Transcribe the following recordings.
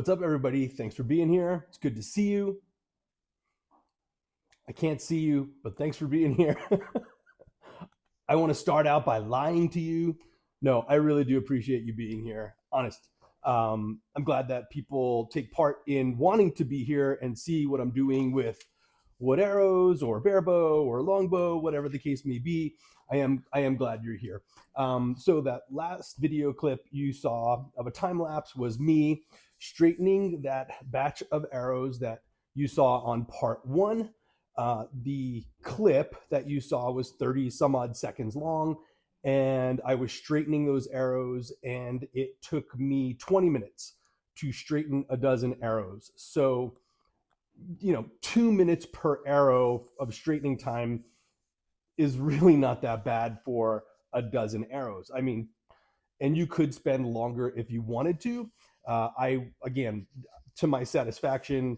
What's up, everybody? Thanks for being here. It's good to see you. I can't see you, but thanks for being here. I want to start out by lying to you. No, I really do appreciate you being here. Honest. I'm glad that people take part in wanting to be here and see what I'm doing with wood arrows or barebow or longbow, whatever the case may be. I am glad you're here. So that last video clip you saw of a time lapse was me straightening that batch of arrows that you saw on part one. The clip that you saw was 30 some odd seconds long, and I was straightening those arrows, and it took me 20 minutes to straighten a dozen arrows. So, 2 minutes per arrow of straightening time is really not that bad for a dozen arrows. I mean, and you could spend longer if you wanted to. Again, to my satisfaction,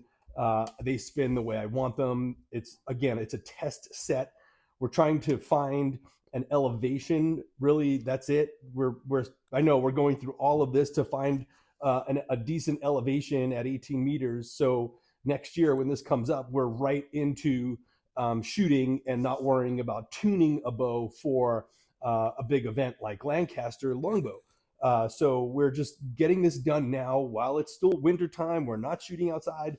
they spin the way I want them. It's a test set. We're trying to find an elevation. Really, that's it. I know we're going through all of this to find a decent elevation at 18 meters. So next year when this comes up, we're right into shooting and not worrying about tuning a bow for a big event like Lancaster longbow. So we're just getting this done now while it's still winter time. We're not shooting outside,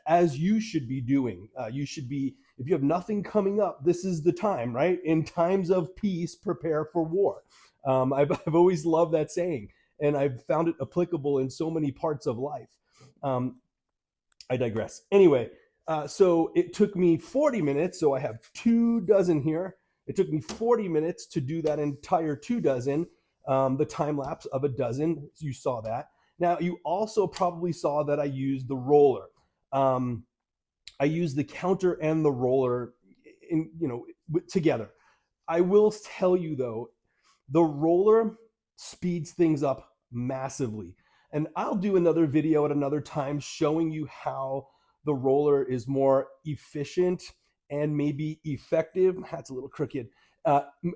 as you should be doing. You should be, if you have nothing coming up, this is the time, right? In times of peace, prepare for war. I've always loved that saying, and I've found it applicable in so many parts of life. I digress. Anyway, so it took me 40 minutes. So I have 2 dozen here. It took me 40 minutes to do that entire 2 dozen, the time lapse of a dozen. You saw that. Now, you also probably saw that I used the roller. I used the counter and the roller together. I will tell you, though, the roller speeds things up massively. And I'll do another video at another time showing you how the roller is more efficient and maybe effective. That's a little crooked.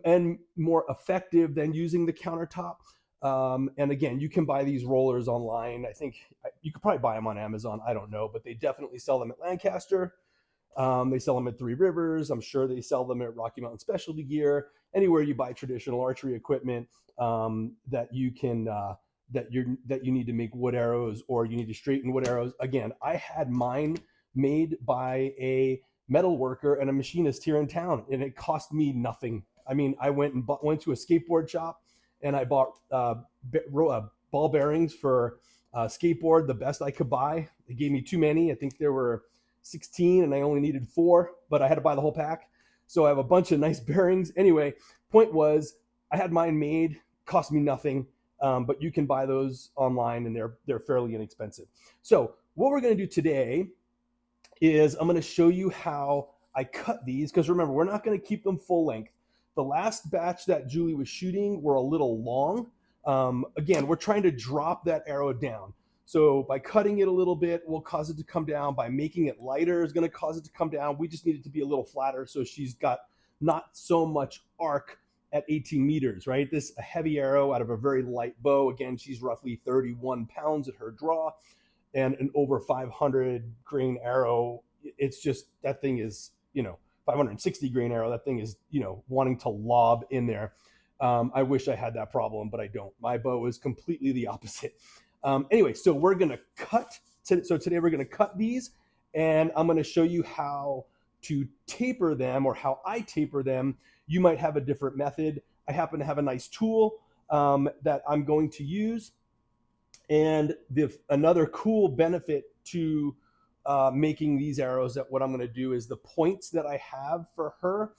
And more effective than using the countertop. And again, you can buy these rollers online. I think you could probably buy them on Amazon. I don't know, but they definitely sell them at Lancaster. They sell them at Three Rivers. I'm sure they sell them at Rocky Mountain Specialty Gear. Anywhere you buy traditional archery equipment that you can that you need to make wood arrows or you need to straighten wood arrows. Again, I had mine made by a metal worker and a machinist here in town, and it cost me nothing. I mean, I went to a skateboard shop and I bought ball bearings for skateboard, the best I could buy. They gave me too many. I think there were 16 and I only needed 4, but I had to buy the whole pack. So I have a bunch of nice bearings. Anyway, point was I had mine made, cost me nothing, but you can buy those online and they're fairly inexpensive. So what we're going to do today is I'm going to show you how I cut these, because remember, we're not going to keep them full length. The last batch that Julie was shooting were a little long. Again, we're trying to drop that arrow down. So by cutting it a little bit, we'll cause it to come down. By making it lighter is going to cause it to come down. We just need it to be a little flatter so she's got not so much arc at 18 meters, right? This a heavy arrow out of a very light bow. Again, she's roughly 31 pounds at her draw, and an over 500 grain arrow. It's just, that thing is, 560 grain arrow. That thing is, wanting to lob in there. I wish I had that problem, but I don't. My bow is completely the opposite. Anyway, so we're going to cut. So today we're going to cut these, and I'm going to show you how to taper them, or how I taper them. You might have a different method. I happen to have a nice tool that I'm going to use. And another cool benefit to making these arrows, that what I'm going to do is the points that I have for her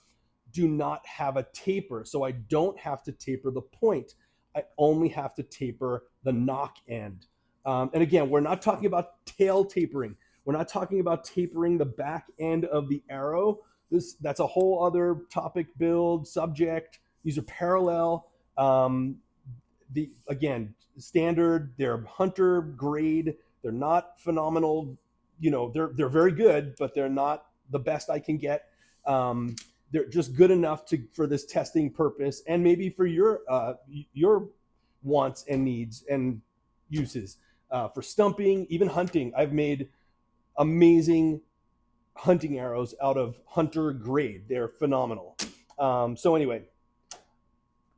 do not have a taper. So I don't have to taper the point. I only have to taper the knock end. And again, we're not talking about tail tapering. We're not talking about tapering the back end of the arrow. That's a whole other topic, build, subject. These are parallel. Again, standard, they're hunter grade. They're not phenomenal. They're very good, but they're not the best I can get. They're just good enough for this testing purpose, and maybe for your wants and needs and uses. For stumping, even hunting, I've made amazing hunting arrows out of hunter grade. They're phenomenal. So anyway,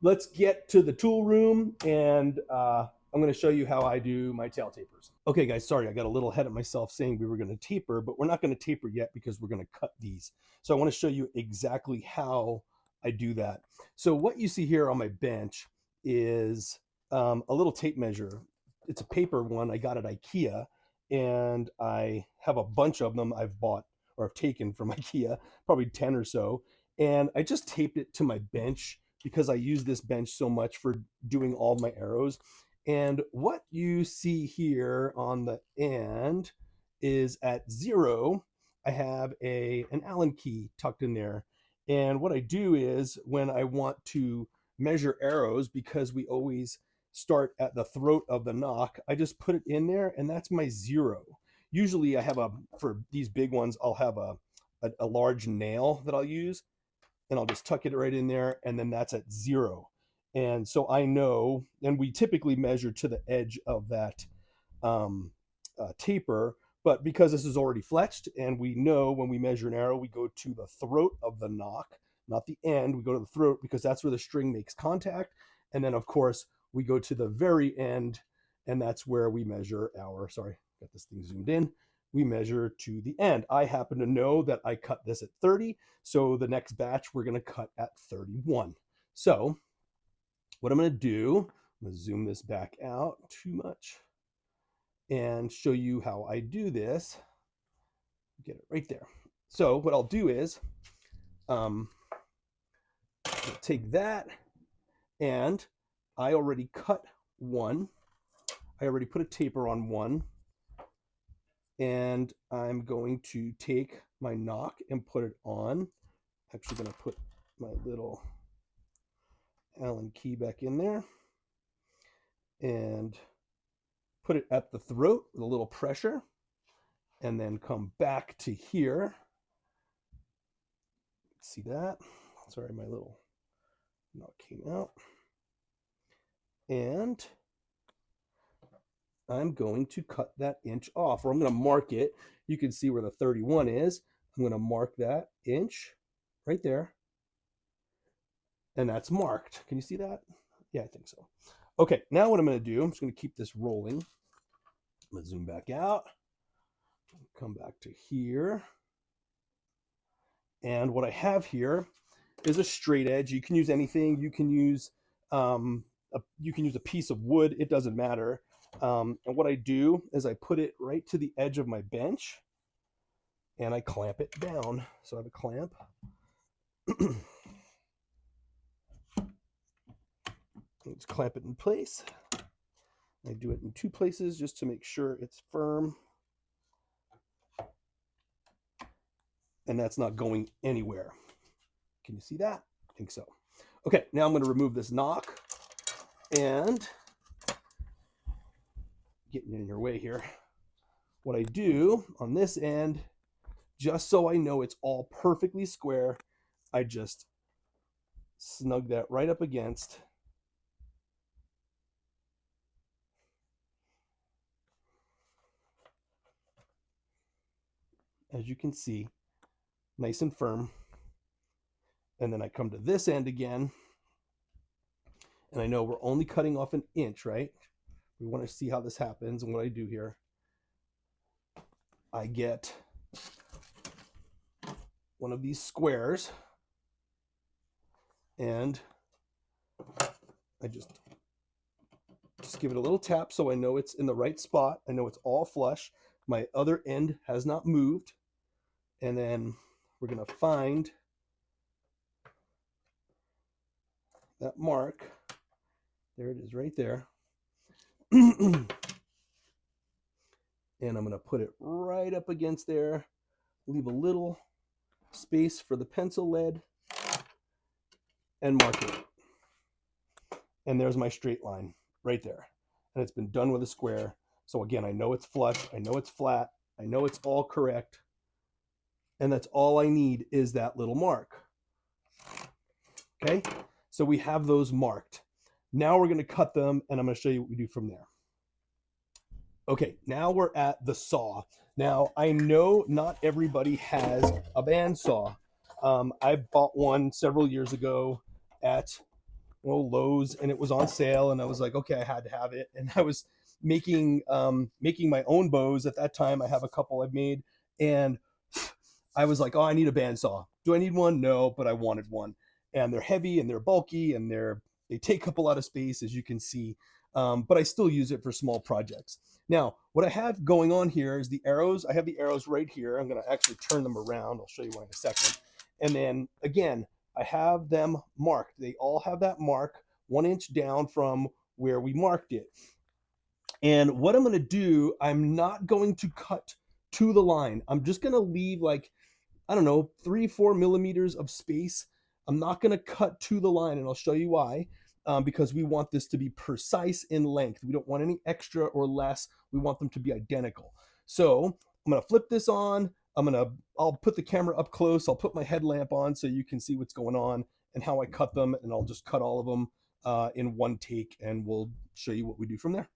let's get to the tool room, and I'm going to show you how I do my tail tapers. Okay, guys, sorry, I got a little ahead of myself saying we were going to taper, but we're not going to taper yet because we're going to cut these. So I want to show you exactly how I do that. So what you see here on my bench is a little tape measure. It's a paper one I got at IKEA, and I have a bunch of them I've bought or I've taken from IKEA, probably 10 or so. And I just taped it to my bench because I use this bench so much for doing all my arrows. And what you see here on the end is at 0, I have an Allen key tucked in there. And what I do is when I want to measure arrows, because we always start at the throat of the nock, I just put it in there, and that's my 0. Usually I have for these big ones, I'll have a large nail that I'll use, and I'll just tuck it right in there, and then that's at 0. And so I know, and we typically measure to the edge of that taper, but because this is already fletched, and we know when we measure an arrow, we go to the throat of the nock, not the end. We go to the throat because that's where the string makes contact. And then, of course, we go to the very end, and that's where we measure our, sorry, got this thing zoomed in. We measure to the end. I happen to know that I cut this at 30, so the next batch we're going to cut at 31. So what I'm going to do, I'm going to zoom this back out too much and show you how I do this. Get it right there. So what I'll do is I'll take that, and I already cut one. I already put a taper on one, and I'm going to take my nock and put it on. Actually going to put my little Allen key back in there and put it at the throat with a little pressure, and then come back to here. See that? Sorry, my little knot came out. And I'm going to cut that inch off, or I'm going to mark it. You can see where the 31 is. I'm going to mark that inch right there. And that's marked. Can you see that? Yeah, I think so. Okay, now what I'm going to do, I'm just going to keep this rolling. I'm going to zoom back out. Come back to here. And what I have here is a straight edge. You can use anything. You can use a piece of wood. It doesn't matter. And what I do is I put it right to the edge of my bench, and I clamp it down. So I have a clamp. Let's clamp it in place. I do it in 2 places just to make sure it's firm. And that's not going anywhere. Can you see that? I think so. Okay, now I'm going to remove this nock, and getting in your way here. What I do on this end, just so I know it's all perfectly square, I just snug that right up against. As you can see, nice and firm. And then I come to this end again, and I know we're only cutting off an inch, right? We want to see how this happens. And what I do here, I get one of these squares, and I just give it a little tap so I know it's in the right spot. I know it's all flush. My other end has not moved. And then we're going to find that mark. There it is right there. And I'm going to put it right up against there. Leave a little space for the pencil lead and mark it. And there's my straight line right there. And it's been done with a square. So again, I know it's flush. I know it's flat. I know it's all correct. And that's all I need is that little mark. Okay, so we have those marked. Now we're going to cut them, and I'm going to show you what we do from there. Okay, now we're at the saw. Now, I know not everybody has a bandsaw. I bought one several years ago at Lowe's, and it was on sale, and I was like, okay, I had to have it. And I was making my own bows at that time. I have a couple I've made, and I was like, oh, I need a bandsaw. Do I need one? No, but I wanted one. And they're heavy and they're bulky and they take up a lot of space, as you can see. But I still use it for small projects. Now, what I have going on here is the arrows. I have the arrows right here. I'm going to actually turn them around. I'll show you one in a second. And then again, I have them marked. They all have that mark 1 inch down from where we marked it. And what I'm going to do, I'm not going to cut to the line. I'm just going to leave like, I don't know, 3-4 millimeters of space. I'm not going to cut to the line, and I'll show you why. Because we want this to be precise in length. We don't want any extra or less. We want them to be identical. So I'm going to flip this on. I'll put the camera up close. I'll put my headlamp on so you can see what's going on and how I cut them. And I'll just cut all of them in one take, and we'll show you what we do from there.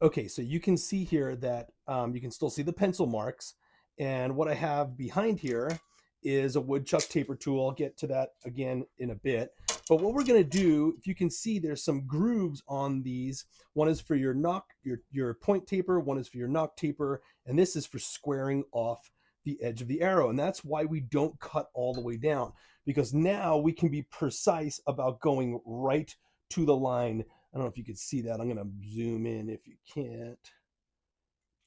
Okay, so you can see here that you can still see the pencil marks. And what I have behind here is a woodchuck taper tool. I'll get to that again in a bit. But what we're going to do, if you can see, there's some grooves on these. One is for your your point taper, one is for your knock taper, and this is for squaring off the edge of the arrow. And that's why we don't cut all the way down, because now we can be precise about going right to the line. I don't know if you can see that. I'm going to zoom in if you can't.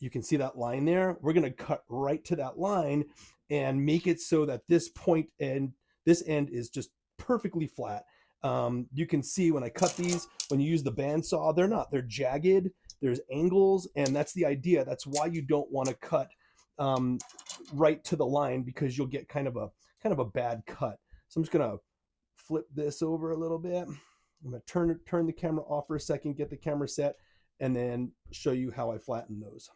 You can see that line there. We're going to cut right to that line and make it so that this point and this end is just perfectly flat. You can see when I cut these, when you use the bandsaw, they're not. They're jagged. There's angles, and that's the idea. That's why you don't want to cut right to the line, because you'll get kind of a bad cut. So I'm just going to flip this over a little bit. I'm going to turn the camera off for a second, get the camera set, and then show you how I flatten those.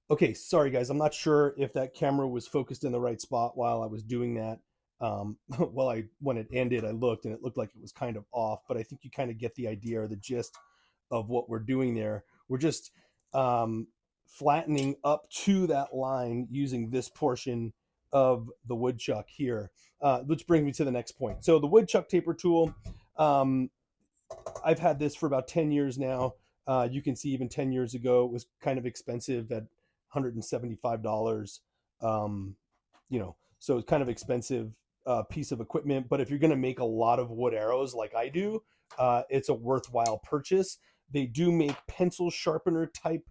Okay, sorry guys, I'm not sure if that camera was focused in the right spot while I was doing that. When it ended, I looked and it looked like it was kind of off, but I think you kind of get the idea or the gist of what we're doing there. We're just flattening up to that line using this portion of the woodchuck here, which brings me to the next point. So the woodchuck taper tool, I've had this for about 10 years now. You can see even 10 years ago, it was kind of expensive at $175. So it's kind of expensive piece of equipment. But if you're going to make a lot of wood arrows like I do, it's a worthwhile purchase. They do make pencil sharpener type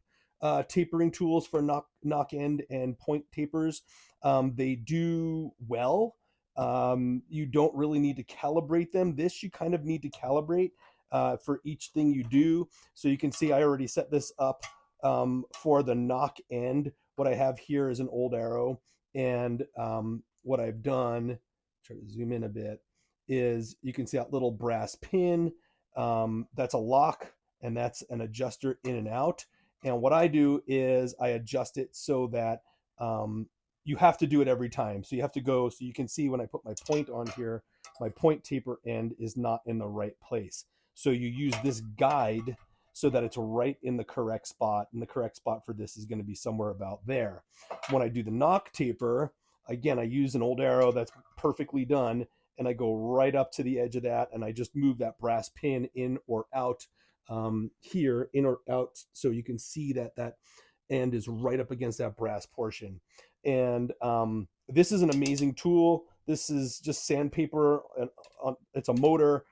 tapering tools for knock end and point tapers. They do well. You don't really need to calibrate them. This you kind of need to calibrate for each thing you do. So you can see I already set this up for the knock end. What I have here is an old arrow, and what I've done, try to zoom in a bit, is you can see that little brass pin. That's a lock, and that's an adjuster in and out. And what I do is I adjust it so that you have to do it every time. So you have to go, so you can see when I put my point on here, my point taper end is not in the right place. So you use this guide so that it's right in the correct spot. And the correct spot for this is going to be somewhere about there. When I do the knock taper, again, I use an old arrow that's perfectly done, and I go right up to the edge of that, and I just move that brass pin in or out here, in or out, so you can see that that end is right up against that brass portion. And this is an amazing tool. This is just sandpaper. It's a motor,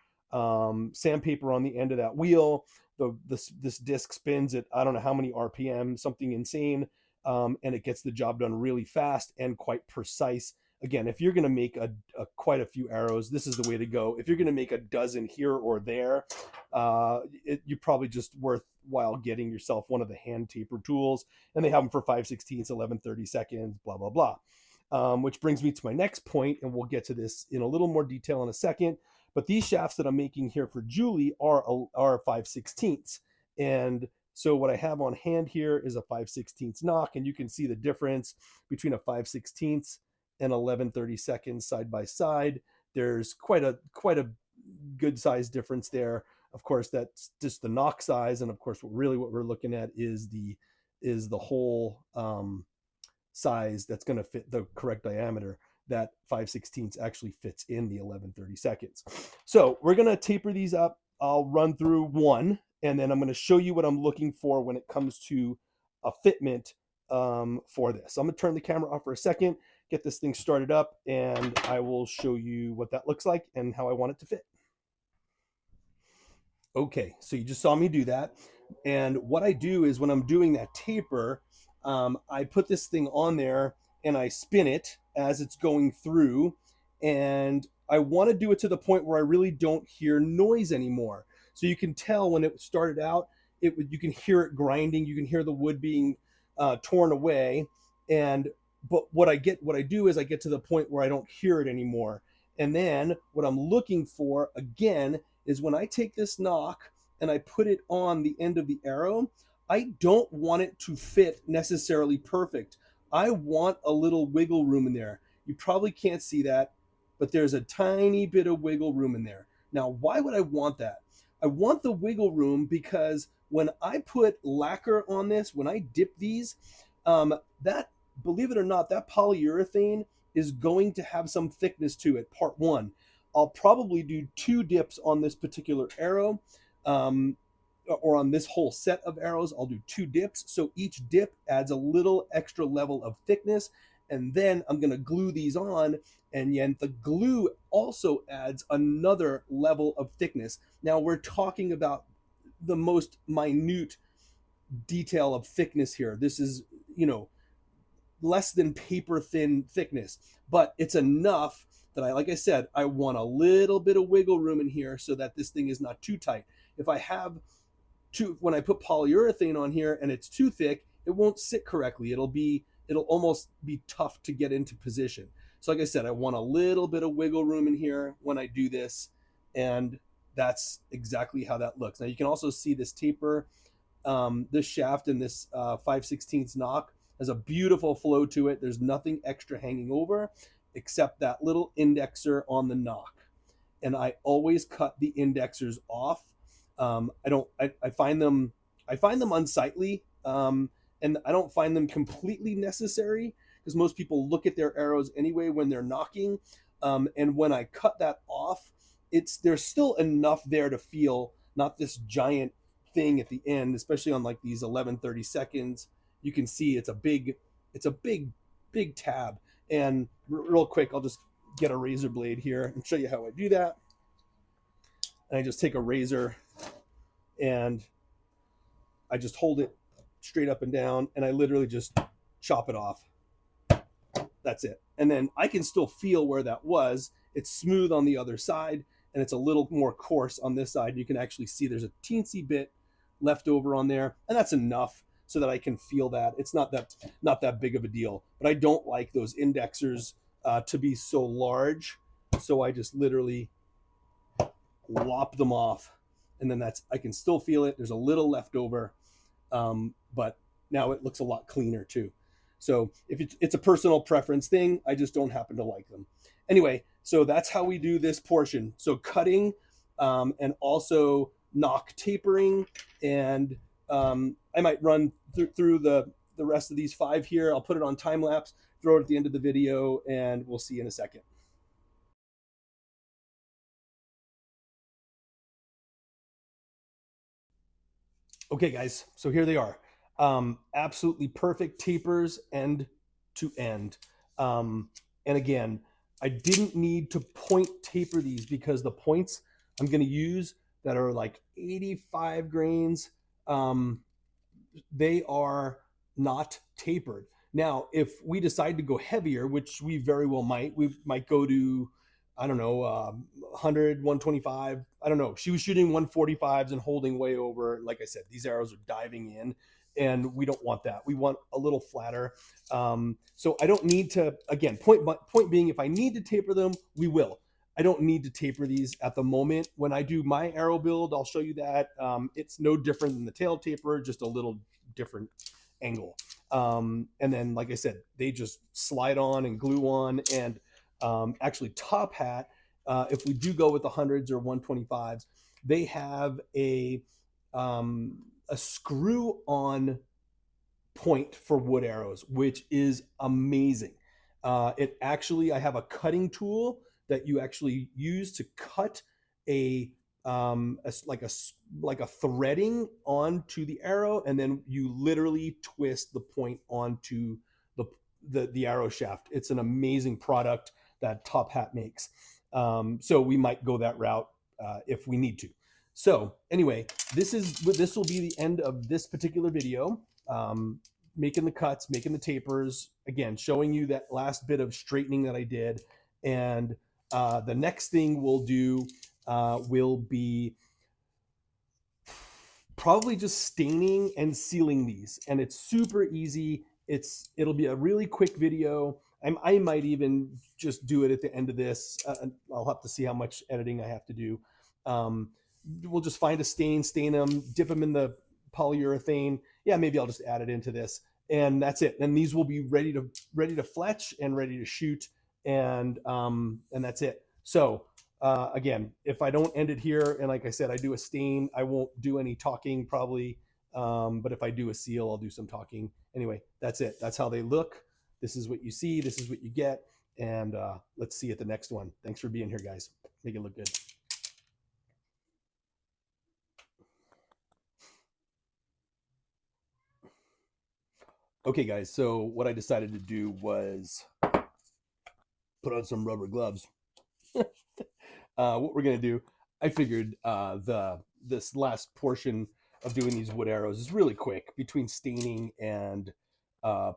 sandpaper on the end of that wheel. This disc spins at I don't know how many RPM, something insane, and it gets the job done really fast and quite precise. Again, if you're going to make quite a few arrows, this is the way to go. If you're going to make a dozen here or there, you're probably just worthwhile getting yourself one of the hand taper tools, and they have them for 5/16, 11/32, blah, blah, blah. Which brings me to my next point, and we'll get to this in a little more detail in a second. But these shafts that I'm making here for Julie are 5/16. And so what I have on hand here is a 5/16 knock, and you can see the difference between a 5/16 and 11/32 side by side. There's quite a good size difference there. Of course, that's just the knock size, and of course, what we're looking at is the whole size that's going to fit the correct diameter. That 5/16 actually fits in the 11/32. So we're going to taper these up. I'll run through one, and then I'm going to show you what I'm looking for when it comes to a fitment for this. So I'm going to turn the camera off for a second, get this thing started up, and I will show you what that looks like and how I want it to fit. Okay, so you just saw me do that. And what I do is when I'm doing that taper, I put this thing on there and I spin it as it's going through. And I want to do it to the point where I really don't hear noise anymore. So you can tell when it started out, you can hear it grinding, you can hear the wood being torn away. But what I do is I get to the point where I don't hear it anymore. And then what I'm looking for again is when I take this knock and I put it on the end of the arrow, I don't want it to fit necessarily perfect. I want a little wiggle room in there. You probably can't see that, but there's a tiny bit of wiggle room in there. Now, why would I want that? I want the wiggle room because when I put lacquer on this, when I dip these, that, believe it or not, that polyurethane is going to have some thickness to it, part one. I'll probably do 2 dips on this particular arrow, or on this whole set of arrows. I'll do 2 dips. So each dip adds a little extra level of thickness. And then I'm going to glue these on. And then the glue also adds another level of thickness. Now we're talking about the most minute detail of thickness here. This is, less than paper thin thickness, but it's enough that like I said, I want a little bit of wiggle room in here so that this thing is not too tight. If I have when I put polyurethane on here and it's too thick, it won't sit correctly. It'll almost be tough to get into position. So like I said, I want a little bit of wiggle room in here when I do this, and that's exactly how that looks. Now you can also see this taper, this shaft and this 5/16 knock has a beautiful flow to it. There's nothing extra hanging over except that little indexer on the knock. And I always cut the indexers off. I find them unsightly, and I don't find them completely necessary because most people look at their arrows anyway when they're knocking. And when I cut that off, there's still enough there to feel, not this giant thing at the end, especially on like these 11/32. You can see it's a big tab. And real quick, I'll just get a razor blade here and show you how I do that. And I just take a razor and I just hold it straight up and down, and I literally just chop it off. That's it. And then I can still feel where that was. It's smooth on the other side, and it's a little more coarse on this side. You can actually see there's a teensy bit left over on there, and that's enough so that I can feel that. It's not that big of a deal. But I don't like those indexers to be so large, so I just literally lop them off, and then I can still feel it. There's a little left over, but now it looks a lot cleaner too. So if it's a personal preference thing, I just don't happen to like them. Anyway, so that's how we do this portion. So cutting, and also knock tapering, and I might run through the rest of these 5 here. I'll put it on time lapse, throw it at the end of the video, and we'll see you in a second. Okay, guys, so here they are. Absolutely perfect tapers end to end. And again, I didn't need to point taper these because the points I'm going to use that are like 85 grains, they are not tapered. Now, if we decide to go heavier, which we very well might, we might go to, I don't know, 100, 125. I don't know. She was shooting 145s and holding way over. Like I said, these arrows are diving in, and we don't want that. We want a little flatter. So I don't need to, again, point being, if I need to taper them, we will. I don't need to taper these at the moment. When I do my arrow build, I'll show you that. It's no different than the tail taper, just a little different angle. And then, like I said, they just slide on and glue on. And actually, Top Hat, if we do go with the 100s or 125s, they have a screw-on point for wood arrows, which is amazing. It actually, I have a cutting tool that you actually use to cut like a threading onto the arrow, and then you literally twist the point onto the arrow shaft. It's an amazing product that Top Hat makes. So we might go that route if we need to. So anyway, this will be the end of this particular video. Making the cuts, making the tapers, again, showing you that last bit of straightening that I did. And the next thing we'll do will be probably just staining and sealing these. And it's super easy. It'll be a really quick video. I might even just do it at the end of this. I'll have to see how much editing I have to do. We'll just find a stain them, dip them in the polyurethane. Yeah, maybe I'll just add it into this, and that's it. And these will be ready to fletch and ready to shoot, and that's it. So again, if I don't end it here, and like I said, I do a stain, I won't do any talking probably. But if I do a seal, I'll do some talking. Anyway, that's it. That's how they look. This is what you see. This is what you get. And let's see you at the next one. Thanks for being here, guys. Make it look good. Okay, guys, so what I decided to do was put on some rubber gloves. What we're going to do, I figured this last portion of doing these wood arrows is really quick between staining and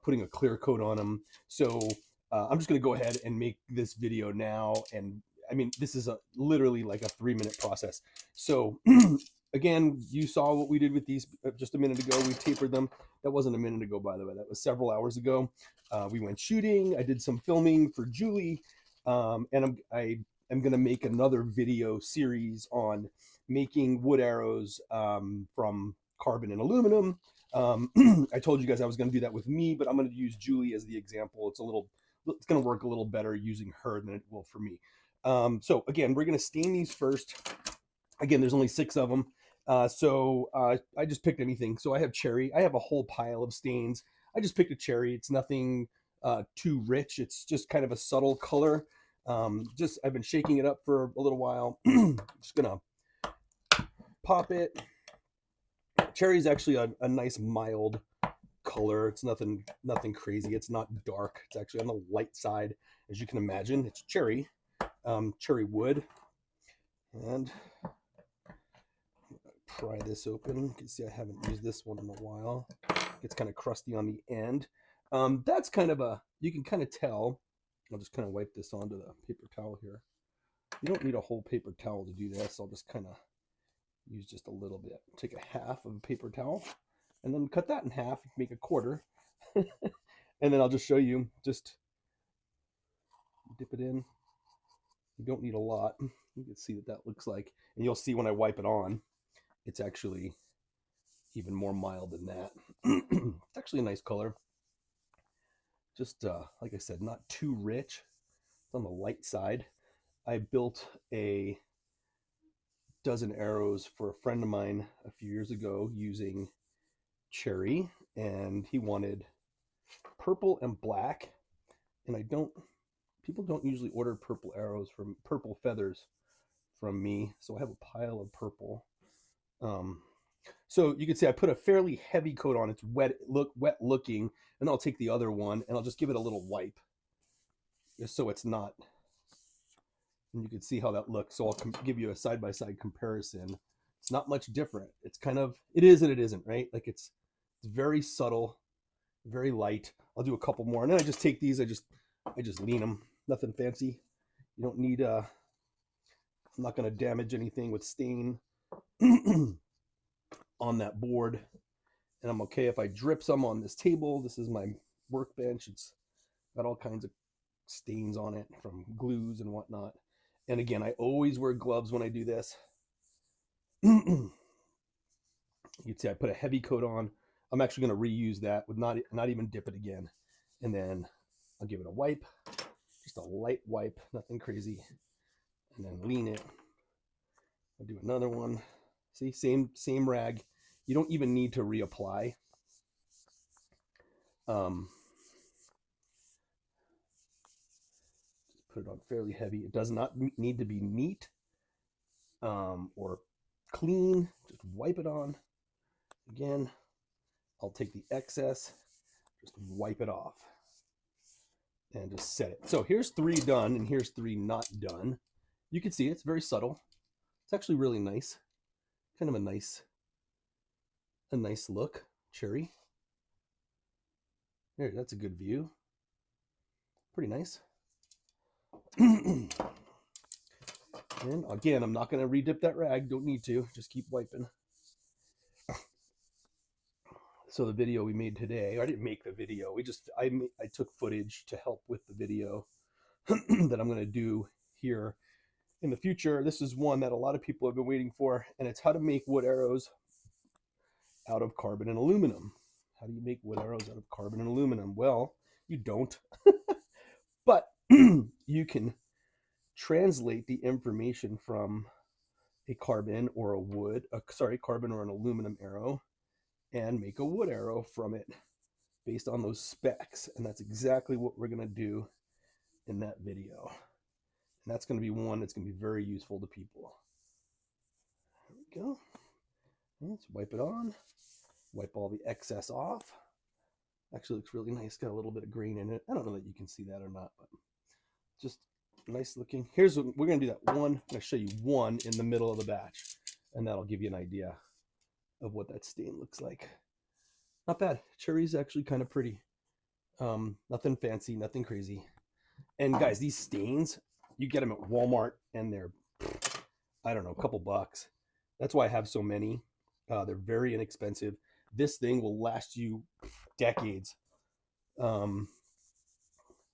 putting a clear coat on them. So I'm just going to go ahead and make this video now. And I mean, this is literally like a 3-minute process. So again, you saw what we did with these just a minute ago. We tapered them. That wasn't a minute ago, by the way. That was several hours ago. We went shooting. I did some filming for Julie. And I'm going to make another video series on making wood arrows from carbon and aluminum. I told you guys I was going to do that with me, but I'm going to use Julie as the example. It's going to work a little better using her than it will for me. So again, we're going to stain these first. Again, there's only 6 of them. So I just picked anything. So I have cherry. I have a whole pile of stains. I just picked a cherry. It's nothing too rich. It's just kind of a subtle color. I've been shaking it up for a little while. Just gonna pop it. Cherry is actually a nice mild color. It's nothing crazy. It's not dark. It's actually on the light side, as you can imagine. It's cherry, cherry wood. And pry this open. You can see I haven't used this one in a while. gets kind of crusty on the end. That's kind of you can kind of tell. I'll just kind of wipe this onto the paper towel here. You don't need a whole paper towel to do this. I'll just kind of use just a little bit. Take a half of a paper towel and then cut that in half, make a quarter. And then I'll just show you, just dip it in. You don't need a lot. You can see what that looks like. And you'll see when I wipe it on, it's actually even more mild than that. It's actually a nice color. Just like I said, not too rich. It's on the light side. I built a dozen arrows for a friend of mine a few years ago using cherry, and he wanted purple and black. And people don't usually order purple arrows from purple feathers from me, so I have a pile of purple. So you can see I put a fairly heavy coat on. It's wet looking, and I'll take the other one and I'll just give it a little wipe, just so it's not. And you can see how that looks. So I'll give you a side-by-side comparison. It's not much different. It's kind of, it is and it isn't, right? Like it's very subtle, very light. I'll do a couple more, and then I just take these. I just lean them. Nothing fancy. You don't need. I'm not going to damage anything with stain on that board, and I'm okay if I drip some on this table. This is my workbench. It's got all kinds of stains on it from glues and whatnot. And again, I always wear gloves when I do this. You can see I put a heavy coat on. I'm actually going to reuse that with not even dip it again. And then I'll give it a wipe, just a light wipe, nothing crazy. And then lean it. I'll do another one. See, same rag. You don't even need to reapply. Put it on fairly heavy. It does not need to be neat or clean. Just wipe it on. Again, I'll take the excess, just wipe it off, and just set it. So here's 3 done, and here's 3 not done. You can see it's very subtle. It's actually really nice. Kind of a nice look. Cherry. There, that's a good view. Pretty nice. And again, I'm not going to redip that rag. Don't need to. Just keep wiping. So the video we made today, I didn't make the video. I took footage to help with the video that I'm going to do here in the future. This is one that a lot of people have been waiting for, and it's how to make wood arrows out of carbon and aluminum. How do you make wood arrows out of carbon and aluminum? Well, you don't. But you can translate the information from a carbon or carbon or an aluminum arrow and make a wood arrow from it based on those specs. And that's exactly what we're going to do in that video. And that's going to be one that's going to be very useful to people. There we go. Let's wipe it on. Wipe all the excess off. Actually looks really nice. Got a little bit of grain in it. I don't know that you can see that or not, but just nice looking. Here's what we're going to do. That one, I'm going to show you one in the middle of the batch, and that'll give you an idea of what that stain looks like. Not bad. Cherry's actually kind of pretty. Nothing fancy, nothing crazy. And guys, these stains, you get them at Walmart, and they're, I don't know, a couple bucks. That's why I have so many. They're very inexpensive. This thing will last you decades,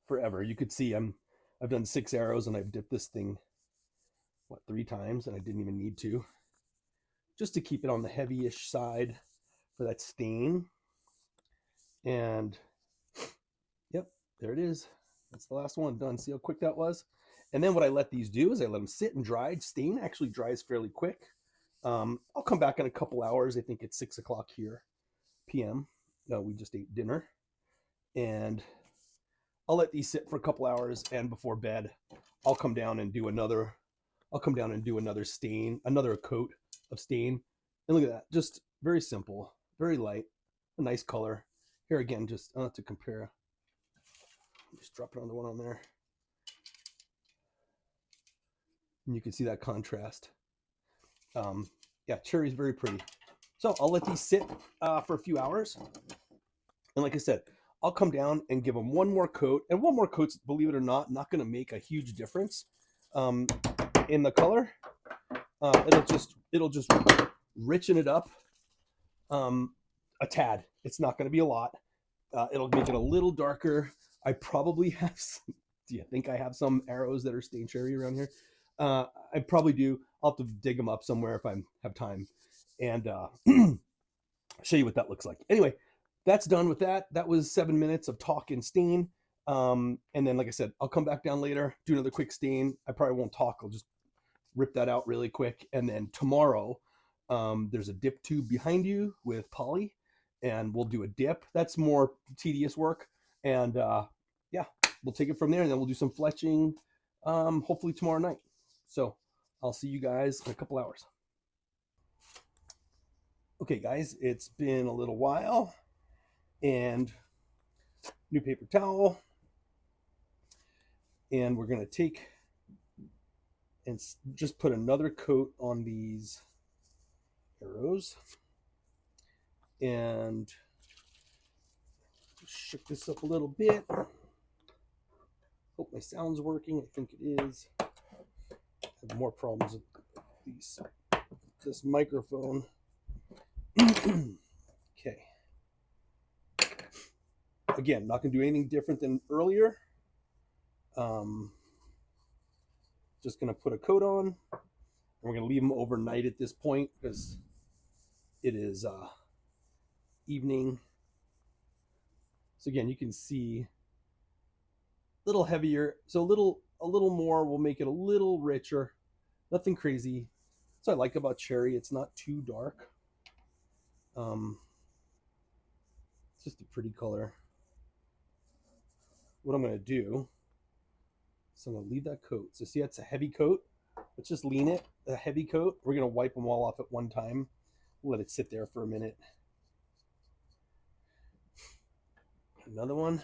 forever. You could see I've done 6 arrows, and I've dipped this thing, 3 times, and I didn't even need to, just to keep it on the heavy-ish side for that stain. And yep, there it is. That's the last one done. See how quick that was? And then what I let these do is I let them sit and dry. Stain actually dries fairly quick. I'll come back in a couple hours. I think it's 6 o'clock here, p.m. We just ate dinner, and I'll let these sit for a couple hours. And before bed, I'll come down and do another. Stain, another coat of stain. And look at that, just very simple, very light, a nice color. Here again, just to compare. Just drop it on the one on there, and you can see that contrast. Yeah, cherry's very pretty. So I'll let these sit for a few hours, And like I said, I'll come down and give them one more coat. And one more coat's, believe it or not going to make a huge difference in the color. It'll just richen it up a tad. It's not going to be a lot. It'll make it a little darker. I probably have some, do you think I have some arrows that are stained cherry around here? I probably do. I'll have to dig them up somewhere if I have time and show you what that looks like. Anyway, that's done with that. That was 7 minutes of talk and stain. And then, like I said, I'll come back down later, do another quick stain. I probably won't talk. I'll just rip that out really quick. And then tomorrow, there's a dip tube behind you with poly, and we'll do a dip. That's more tedious work. And yeah, we'll take it from there, and then we'll do some fletching, hopefully tomorrow night. So I'll see you guys in a couple hours. Okay, guys, it's been a little while, and new paper towel, and we're going to take and just put another coat on these arrows, and shook this up a little bit. Hope my sound's working. I think it is. I have more problems with this microphone. Okay. Again, not going to do anything different than earlier. Just going to put a coat on. And we're going to leave them overnight at this point because it is evening. So again, you can see a little heavier. So a little more will make it a little richer. Nothing crazy. That's what I like about cherry. It's not too dark. It's just a pretty color. What I'm going to do, so I'm going to leave that coat. So see, that's a heavy coat. Let's just lean it, a heavy coat. We're going to wipe them all off at one time. We'll let it sit there for a minute. Another one.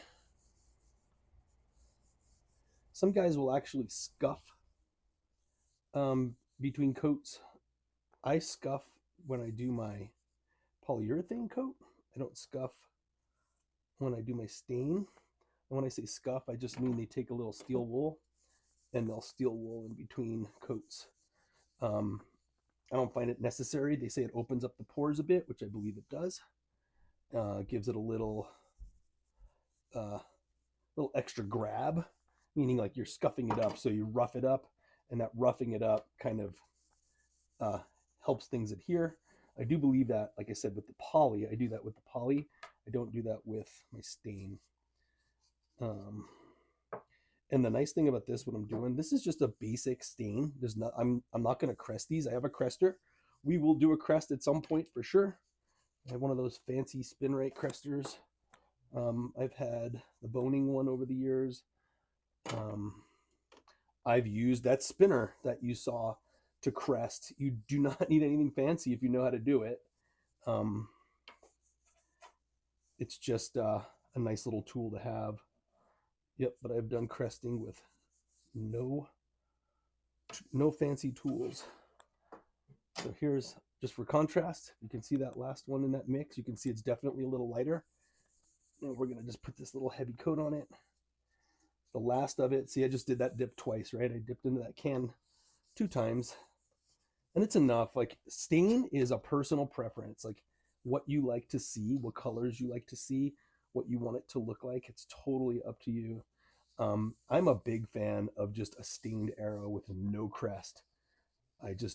Some guys will actually scuff between coats. I scuff when I do my polyurethane coat. I don't scuff when I do my stain. And when I say scuff, I just mean they take a little steel wool and they'll steel wool in between coats. I don't find it necessary. They say it opens up the pores a bit, which I believe it does. Gives it a little extra grab, meaning like you're scuffing it up. So you rough it up, and that roughing it up kind of helps things adhere. I do believe that, like I said, with the poly, I do that with the poly. I don't do that with my stain. And the nice thing about this, what I'm doing, this is just a basic stain. There's not, I'm not going to crest these. I have a crester. We will do a crest at some point for sure. I have one of those fancy spin rate cresters. I've had the boning one over the years. I've used that spinner that you saw to crest. You do not need anything fancy if you know how to do it. It's just a nice little tool to have. Yep, but I've done cresting with no fancy tools. So here's, just for contrast, you can see that last one in that mix. You can see it's definitely a little lighter. And we're going to just put this little heavy coat on it. The last of it, see, I just did that dip twice, right? I dipped into that can 2 times. And it's enough. Like, stain is a personal preference. Like, what you like to see, what colors you like to see, what you want it to look like. It's totally up to you. I'm a big fan of just a stained arrow with no crest.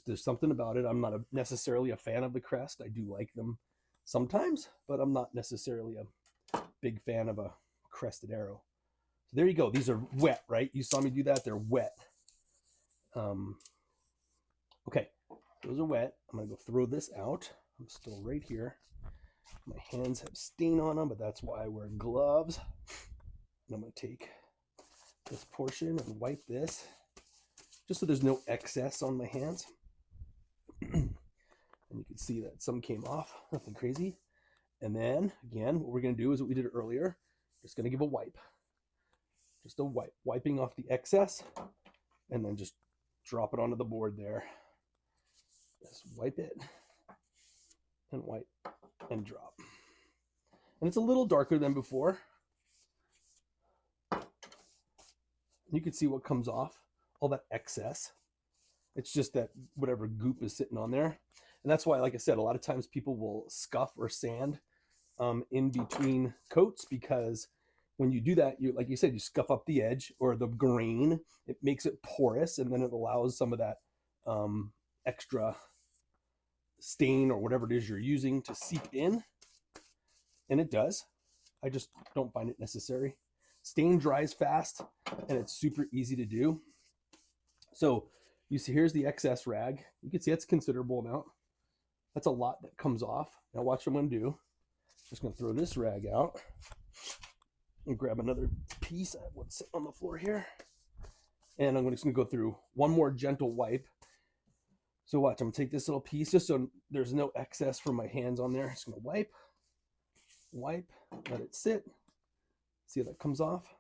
There's something about it. I'm not necessarily a fan of the crest. I do like them sometimes, but I'm not necessarily a big fan of a crested arrow. So there you go. These are wet, right? You saw me do that. They're wet. Okay, those are wet. I'm going to go throw this out. I'm still right here. My hands have stain on them, but that's why I wear gloves. And I'm going to take this portion and wipe this, just so there's no excess on my hands. And you can see that some came off, nothing crazy. And then, again, what we're going to do is what we did earlier. Just going to give a wipe. Just a wipe. Wiping off the excess, and then just drop it onto the board there. Just wipe it, and wipe, and drop. And it's a little darker than before. You can see what comes off, all that excess. It's just that whatever goop is sitting on there. And that's why, like I said, a lot of times people will scuff or sand in between coats, because when you do that, you, like you said, you scuff up the edge or the grain. It makes it porous, and then it allows some of that extra stain or whatever it is you're using to seep in. And it does. I just don't find it necessary. Stain dries fast, and it's super easy to do. So you see, here's the excess rag. You can see that's a considerable amount. That's a lot that comes off. Now watch what I'm going to do. Just going to throw this rag out and grab another piece. I have one sitting on the floor here. And I'm just going to go through one more gentle wipe. So watch, I'm going to take this little piece just so there's no excess from my hands on there. Just going to wipe, wipe, let it sit. See how that comes off?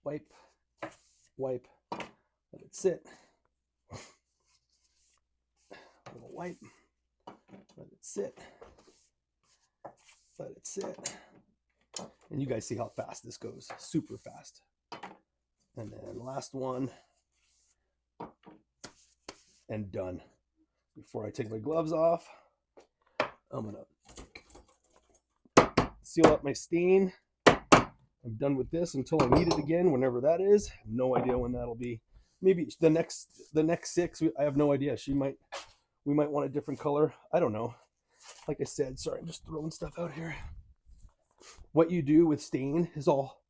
Wipe, wipe, let it sit. A little wipe, let it sit, let it sit. And you guys see how fast this goes, super fast. And then last one, and done. Before I take my gloves off, I'm gonna seal up my stain. I'm done with this until I need it again, whenever that is. No idea when that'll be. Maybe the next 6. I have no idea. We might want a different color. I don't know. Like I said, sorry, I'm just throwing stuff out here. What you do with stain is all,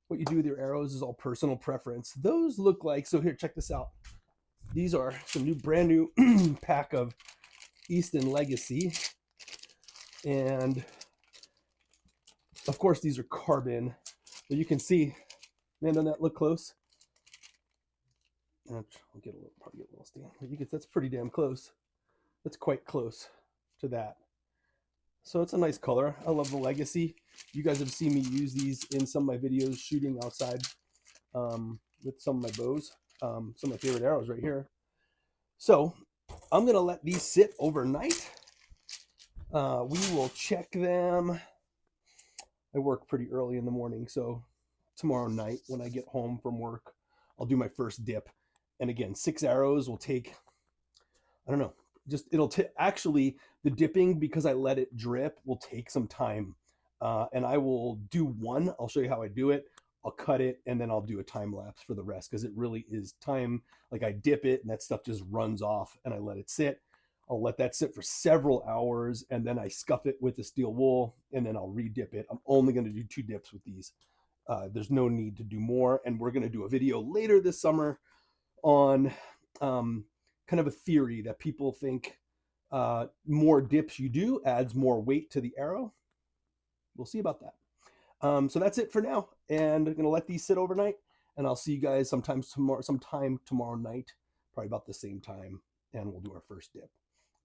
what you do with your arrows is all personal preference. Those look like, so here, check this out. These are some brand new pack of Easton Legacy. And of course, these are carbon. But you can see, man, doesn't that look close? I'll get a little, probably get a little stain. But you can, that's pretty damn close. That's quite close to that. So it's a nice color. I love the Legacy. You guys have seen me use these in some of my videos shooting outside with some of my bows. Some of my favorite arrows right here. So I'm going to let these sit overnight. We will check them. I work pretty early in the morning, so tomorrow night when I get home from work, I'll do my first dip. And again, 6 arrows will take, I don't know, just it'll actually, the dipping, because I let it drip, will take some time. And I will do one. I'll show you how I do it. I'll cut it, and then I'll do a time lapse for the rest, because it really is time. Like, I dip it and that stuff just runs off, and I let it sit. I'll let that sit for several hours, and then I scuff it with the steel wool, and then I'll re-dip it. I'm only going to do 2 dips with these. There's no need to do more. And we're going to do a video later this summer on kind of a theory that people think more dips you do adds more weight to the arrow. We'll see about that. So that's it for now. And I'm going to let these sit overnight, and I'll see you guys sometime tomorrow night, probably about the same time, and we'll do our first dip.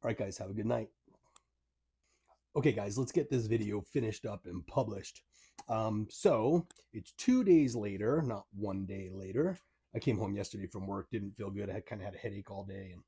All right, guys, have a good night. Okay, guys, let's get this video finished up and published. So it's 2 days later, not 1 day later. I came home yesterday from work, didn't feel good. I kind of had a headache all day and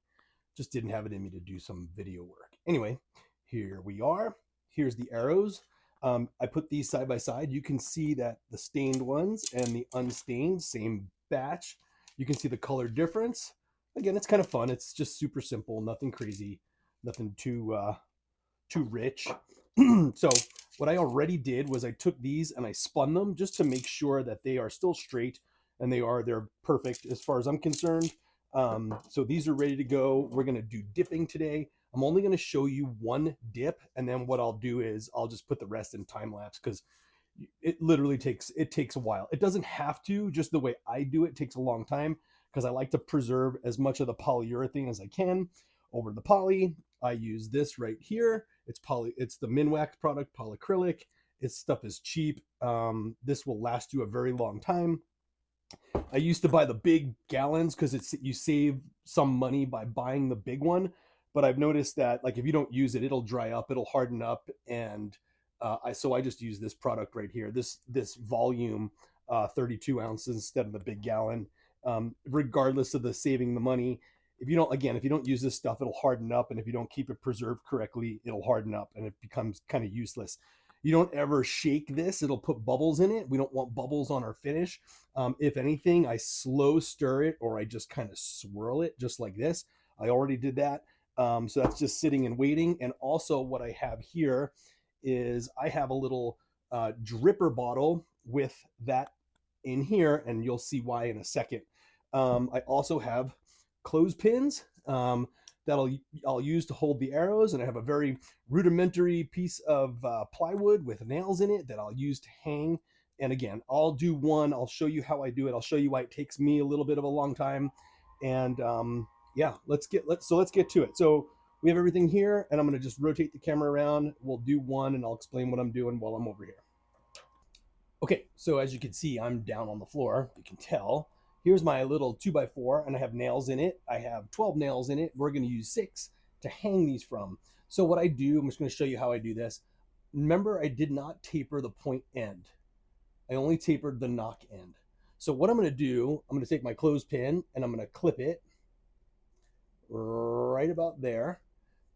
just didn't have it in me to do some video work. Anyway, here we are. Here's the arrows. I put these side by side. You can see that the stained ones and the unstained, same batch. You can see the color difference. Again, it's kind of fun. It's just super simple, nothing crazy, nothing too rich. So what I already did was I took these and I spun them just to make sure that they are still straight, and they're perfect as far as I'm concerned. So these are ready to go. We're going to do dipping today. I'm only going to show you one dip, and then what I'll do is I'll just put the rest in time lapse, because it literally takes a while. It doesn't have to, just the way I do it takes a long time, because I like to preserve as much of the polyurethane as I can over the poly. I use this right here. It's the Minwax product, polycrylic. Its stuff is cheap. This will last you a very long time. I used to buy the big gallons because you save some money by buying the big one. But I've noticed that, like, if you don't use it, it'll dry up, it'll harden up, and so I just use this product right here. This volume, 32 ounces instead of the big gallon. Regardless of the saving the money, if you don't use this stuff, it'll harden up, and if you don't keep it preserved correctly, it'll harden up, and it becomes kind of useless. You don't ever shake this. It'll put bubbles in it. We don't want bubbles on our finish. If anything, I slow stir it, or I just kind of swirl it just like this. I already did that. So that's just sitting and waiting. And also what I have here is I have a little dripper bottle with that in here, and you'll see why in a second. I also have clothespins that I'll use to hold the arrows, and I have a very rudimentary piece of plywood with nails in it that I'll use to hang. And again, I'll do one. I'll show you how I do it. I'll show you why it takes me a little bit of a long time. And yeah, let's get to it. So we have everything here, and I'm going to just rotate the camera around. We'll do one, and I'll explain what I'm doing while I'm over here. Okay, so as you can see, I'm down on the floor. You can tell. Here's my little 2x4, and I have nails in it. I have 12 nails in it. We're going to use 6 to hang these from. So what I do, I'm just going to show you how I do this. Remember, I did not taper the point end. I only tapered the knock end. So what I'm going to do, I'm going to take my clothespin, and I'm going to clip it right about there.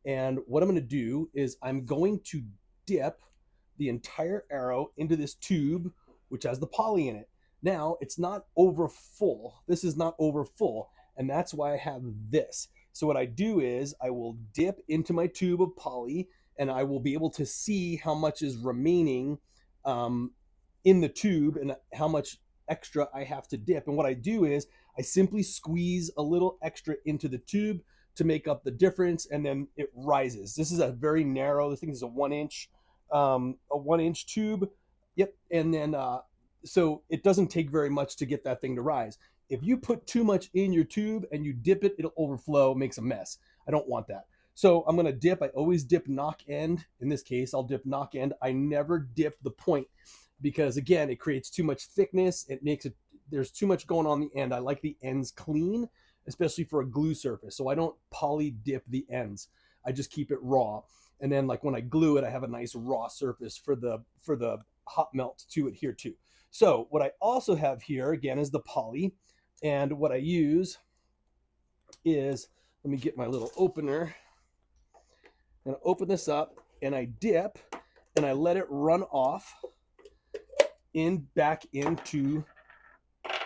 And what I'm going to do is I'm going to dip the entire arrow into this tube, which has the poly in it. Now, it's not over full. This is not over full, and that's why I have this. So what I do is I will dip into my tube of poly, and I will be able to see how much is remaining in the tube and how much extra I have to dip. And what I do is I simply squeeze a little extra into the tube to make up the difference, and then it rises. This is a very narrow, this thing is a 1-inch tube. Yep. And then so it doesn't take very much to get that thing to rise. If you put too much in your tube and you dip it, it'll overflow, makes a mess. I don't want that. So I'm going to dip. I always dip knock end. In this case, I'll dip knock end. I never dip the point because, again, it creates too much thickness. It makes it, there's too much going on the end. I like the ends clean, especially for a glue surface. So I don't poly dip the ends. I just keep it raw. And then like when I glue it, I have a nice raw surface for the hot melt to adhere to. So what I also have here, again, is the poly. And what I use is, let me get my little opener. I'm going to open this up, and I dip, and I let it run off back into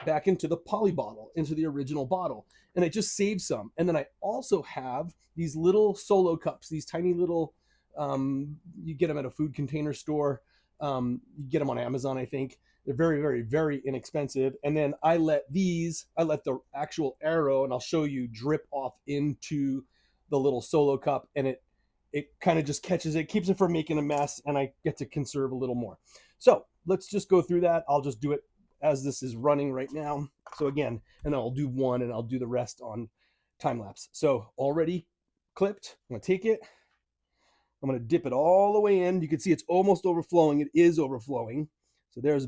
the poly bottle, into the original bottle. And I just save some. And then I also have these little solo cups, these tiny little, you get them at a food container store. You get them on Amazon, I think. They're very, very, very inexpensive. And then I let the actual arrow, and I'll show you, drip off into the little solo cup, and it kind of just catches it, keeps it from making a mess, and I get to conserve a little more. So let's just go through that. I'll just do it as this is running right now. So again, and I'll do one, and I'll do the rest on time lapse. So already clipped. I'm gonna take it. I'm gonna dip it all the way in. You can see it's almost overflowing. It is overflowing. So there's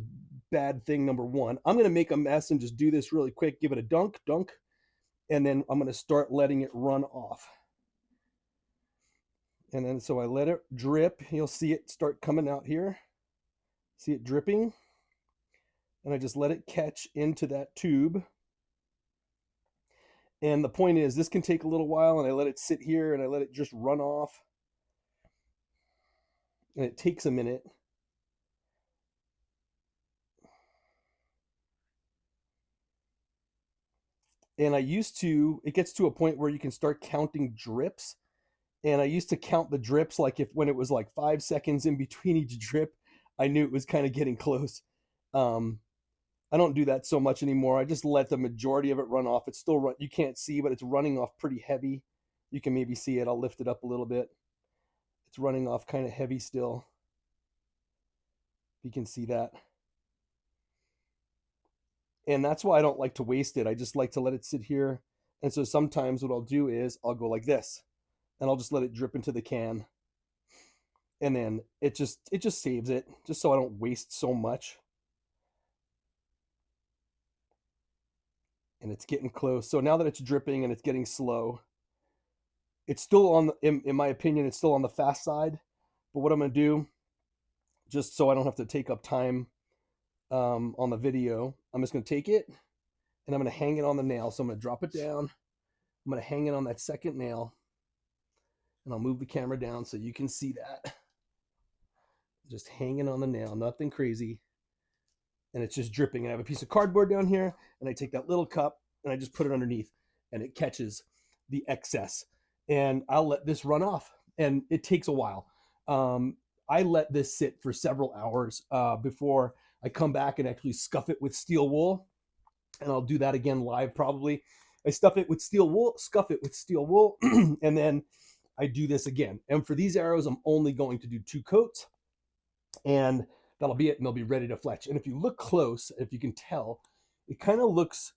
bad thing number one. I'm gonna make a mess and just do this really quick. Give it a dunk, and then I'm gonna start letting it run off. And then so I let it drip. You'll see it start coming out here. See it dripping? And I just let it catch into that tube. And the point is, this can take a little while, and I let it sit here, and I let it just run off. And it takes a minute. And it gets to a point where you can start counting drips. And I used to count the drips, like when it was like 5 seconds in between each drip, I knew it was kind of getting close. I don't do that so much anymore. I just let the majority of it run off. It's still you can't see, but it's running off pretty heavy. You can maybe see it. I'll lift it up a little bit. It's running off kind of heavy still. You can see that. And that's why I don't like to waste it. I just like to let it sit here. And so sometimes what I'll do is I'll go like this, and I'll just let it drip into the can. And then it just saves it, just so I don't waste so much. And it's getting close. So now that it's dripping and it's getting slow, it's still in my opinion, it's still on the fast side. But what I'm going to do, just so I don't have to take up time on the video, I'm just going to take it, and I'm going to hang it on the nail. So I'm going to drop it down. I'm going to hang it on that second nail, and I'll move the camera down so you can see that. just hanging on the nail, nothing crazy. And it's just dripping. And I have a piece of cardboard down here, and I take that little cup and I just put it underneath, and it catches the excess. And I'll let this run off, and it takes a while. I let this sit for several hours before I come back and actually scuff it with steel wool, and I'll do that again live probably. I stuff it with steel wool, scuff it with steel wool, and then I do this again. And for these arrows, I'm only going to do 2 coats, and that'll be it, and they'll be ready to fletch. And if you look close, if you can tell, it kind of looks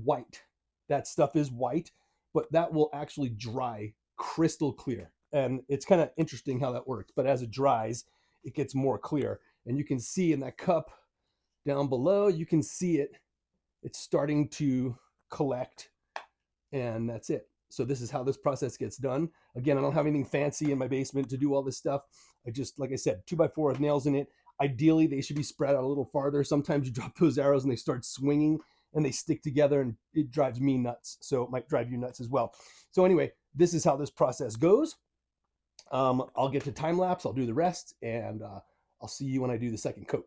white. That stuff is white, but that will actually dry crystal clear. And it's kind of interesting how that works. But as it dries, it gets more clear. And you can see in that cup down below, you can see it. It's starting to collect, and that's it. So this is how this process gets done. Again, I don't have anything fancy in my basement to do all this stuff. I just, like I said, 2x4 with nails in it. Ideally, they should be spread out a little farther. Sometimes you drop those arrows and they start swinging and they stick together, and it drives me nuts. So it might drive you nuts as well. So anyway, this is how this process goes. I'll get to time lapse. I'll do the rest, and I'll see you when I do the second coat.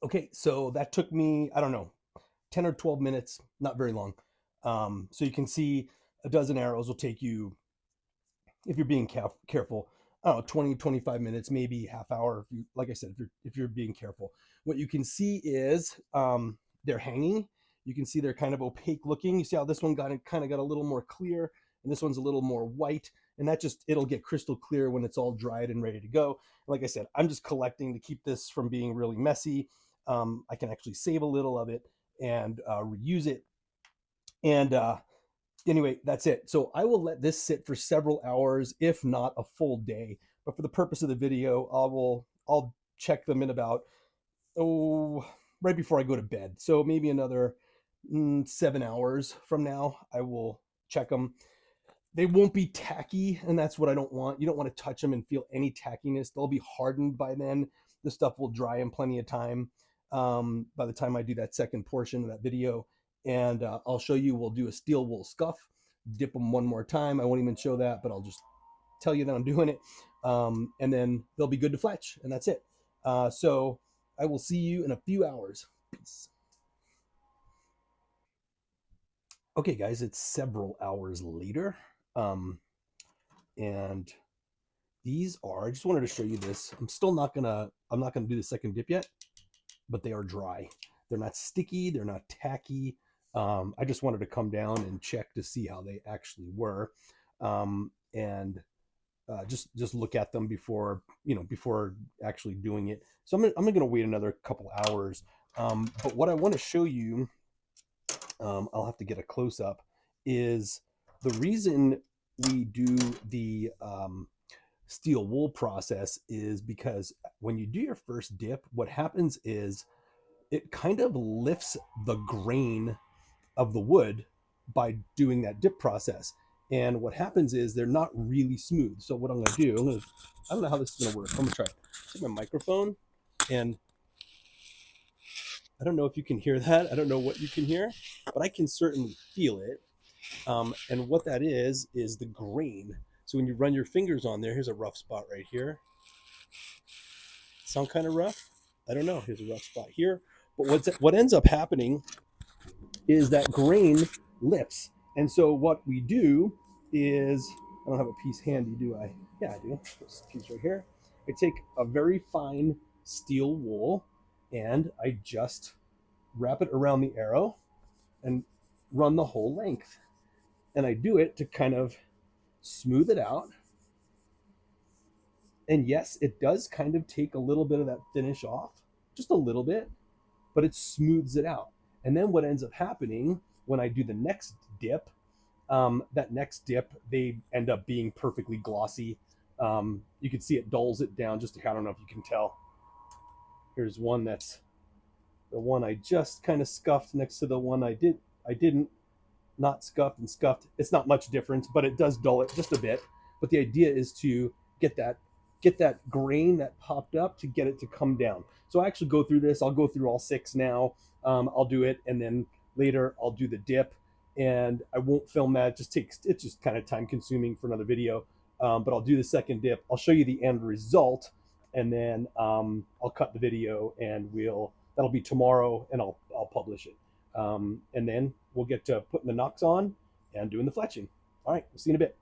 Okay, so that took me, I don't know, 10 or 12 minutes, not very long. So you can see a dozen arrows will take you, if you're being careful, I don't know, 20, 25 minutes, maybe half hour. If you, like I said, if you're being careful. What you can see is they're hanging. You can see they're kind of opaque looking. You see how this one kind of got a little more clear, and this one's a little more white. And that just, it'll get crystal clear when it's all dried and ready to go. Like I said, I'm just collecting to keep this from being really messy. I can actually save a little of it and reuse it. And anyway, that's it. So I will let this sit for several hours, if not a full day. But for the purpose of the video, I'll check them in about, right before I go to bed. So maybe another 7 hours from now, I will check them. They won't be tacky, and that's what I don't want. You don't want to touch them and feel any tackiness. They'll be hardened by then. The stuff will dry in plenty of time by the time I do that second portion of that video. And I'll show you, we'll do a steel wool scuff, dip them one more time. I won't even show that, but I'll just tell you that I'm doing it. And then they'll be good to fletch, and that's it. So I will see you in a few hours. Peace. Okay, guys, it's several hours later. And these are, I just wanted to show you this. I'm not gonna do the second dip yet, but they are dry. They're not sticky, they're not tacky. I just wanted to come down and check to see how they actually were. And just look at them before actually doing it. So I'm gonna wait another couple hours. But what I want to show you, I'll have to get a close up, is the reason we do the steel wool process is because when you do your first dip, what happens is it kind of lifts the grain of the wood by doing that dip process. And what happens is they're not really smooth. So what I'm going to do, I don't know how this is going to work. I'm going to try it. Take my microphone, and I don't know if you can hear that. I don't know what you can hear, but I can certainly feel it. And what that is the grain. So when you run your fingers on there, here's a rough spot right here. Sound kind of rough? I don't know. Here's a rough spot here. But what ends up happening is that grain lifts. And so what we do is, I don't have a piece handy, do I? Yeah, I do. This piece right here. I take a very fine steel wool and I just wrap it around the arrow and run the whole length. And I do it to kind of smooth it out. And yes, it does kind of take a little bit of that finish off, just a little bit, but it smooths it out. And then what ends up happening when I do the next dip That next dip, they end up being perfectly glossy. You can see it dulls it down just to, I don't know if you can tell. Here's one that's the one I just kind of scuffed next to the one I didn't, not scuffed and scuffed. It's not much difference, but it does dull it just a bit. But the idea is to get that grain that popped up to get it to come down. So I actually go through this. I'll go through all 6 now. I'll do it, and then later I'll do the dip. And I won't film that. It's just kind of time consuming for another video. But I'll do the second dip. I'll show you the end result, and then I'll cut the video, and that'll be tomorrow, and I'll publish it. And then we'll get to putting the nocks on and doing the fletching. All right, we'll see you in a bit.